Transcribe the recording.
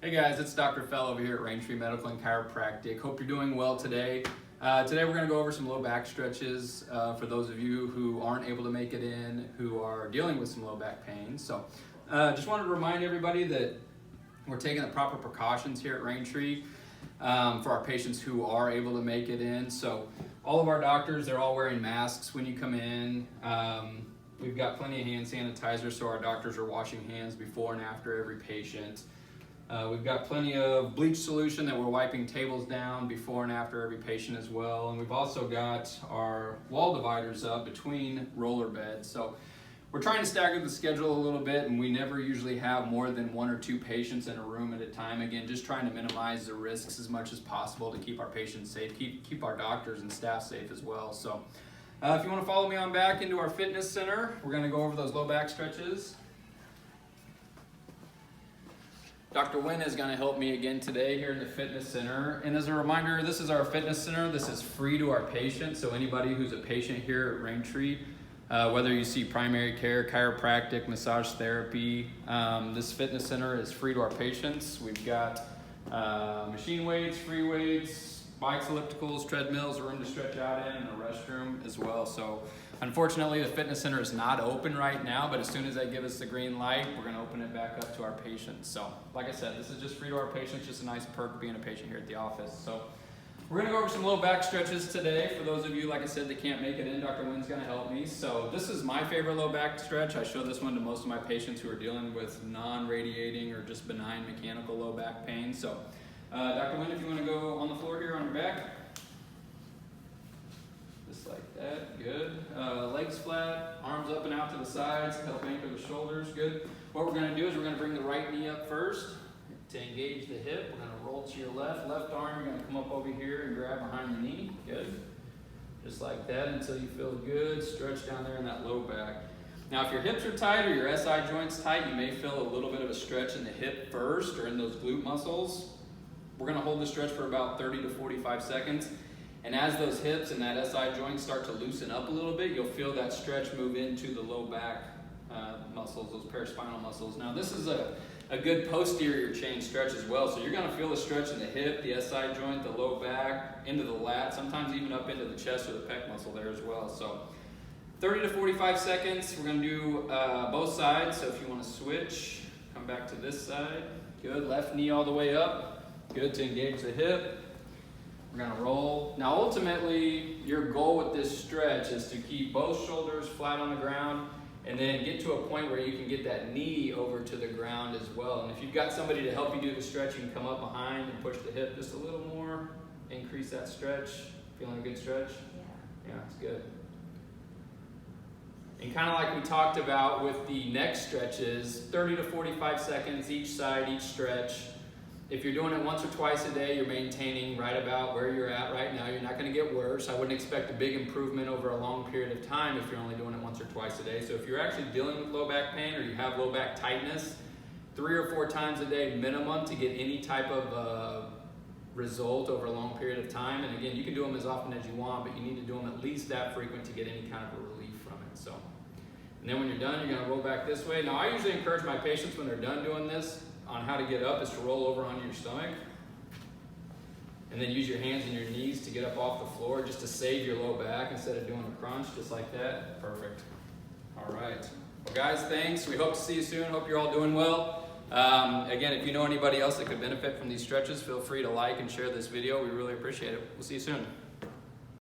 Hey guys, it's Dr. Fell over here at Raintree Medical and Chiropractic. Hope you're doing well today. Today we're going to go over some low back stretches for those of you who aren't able to make it in, who are dealing with some low back pain. So just wanted to remind everybody that we're taking the proper precautions here at Raintree for our patients who are able to make it in. So all of our doctors, they're all wearing masks when you come in. We've got plenty of hand sanitizer, so our doctors are washing hands before and after every patient. We've got plenty of bleach solution that we're wiping tables down before and after every patient as well. And we've also got our wall dividers up between roller beds. So we're trying to stagger the schedule a little bit, and we never usually have more than 1 or 2 patients in a room at a time. Again, just trying to minimize the risks as much as possible to keep our patients safe, keep our doctors and staff safe as well. So if you want to follow me on back into our fitness center, we're going to go over those low back stretches. Dr. Wynn is going to help me again today here in the fitness center. And as a reminder, this is our fitness center. This is free to our patients. So anybody who's a patient here at Raintree, whether you see primary care, chiropractic, massage therapy, this fitness center is free to our patients. We've got machine weights, free weights, bikes, ellipticals, treadmills, a room to stretch out in, and a restroom as well. So unfortunately, the fitness center is not open right now, but as soon as they give us the green light, we're gonna open it back up to our patients. So like I said, this is just free to our patients, just a nice perk of being a patient here at the office. So we're gonna go over some low back stretches today. For those of you, like I said, that can't make it in, Dr. Wynn's gonna help me. So this is my favorite low back stretch. I show this one to most of my patients who are dealing with non-radiating or just benign mechanical low back pain. So Dr. Wynn, if you wanna go on the floor here on your back. Just like that, good. Legs flat, arms up and out to the sides, help anchor the shoulders, good. What we're gonna do is we're gonna bring the right knee up first to engage the hip. We're gonna roll to your left arm, you're gonna come up over here and grab behind the knee, good. Just like that until you feel good, stretch down there in that low back. Now if your hips are tight or your SI joint's tight, you may feel a little bit of a stretch in the hip first or in those glute muscles. We're gonna hold the stretch for about 30 to 45 seconds. And as those hips and that SI joint start to loosen up a little bit, you'll feel that stretch move into the low back muscles, those paraspinal muscles. Now this is a good posterior chain stretch as well. So you're gonna feel a stretch in the hip, the SI joint, the low back, into the lat, sometimes even up into the chest or the pec muscle there as well. So 30 to 45 seconds, we're gonna do both sides. So if you wanna switch, come back to this side. Good, left knee all the way up. Good, to engage the hip. We're gonna roll. Now ultimately, your goal with this stretch is to keep both shoulders flat on the ground and then get to a point where you can get that knee over to the ground as well. And if you've got somebody to help you do the stretch, you can come up behind and push the hip just a little more, increase that stretch. Feeling a good stretch? Yeah, it's good. And kind of like we talked about with the neck stretches, 30 to 45 seconds each side, each stretch. If you're doing it once or twice a day, you're maintaining right about where you're at right now. You're not going to get worse. I wouldn't expect a big improvement over a long period of time if you're only doing it once or twice a day. So if you're actually dealing with low back pain or you have low back tightness, 3 or 4 times a day minimum to get any type of result over a long period of time. And again, you can do them as often as you want, but you need to do them at least that frequent to get any kind of a relief from it. So, and then when you're done, you're going to roll back this way. Now I usually encourage my patients when they're done doing this on how to get up is to roll over onto your stomach and then use your hands and your knees to get up off the floor just to save your low back instead of doing a crunch, just like that. Perfect. All right. Well, guys, thanks. We hope to see you soon. Hope you're all doing well. Again, if you know anybody else that could benefit from these stretches, feel free to like and share this video. We really appreciate it. We'll see you soon.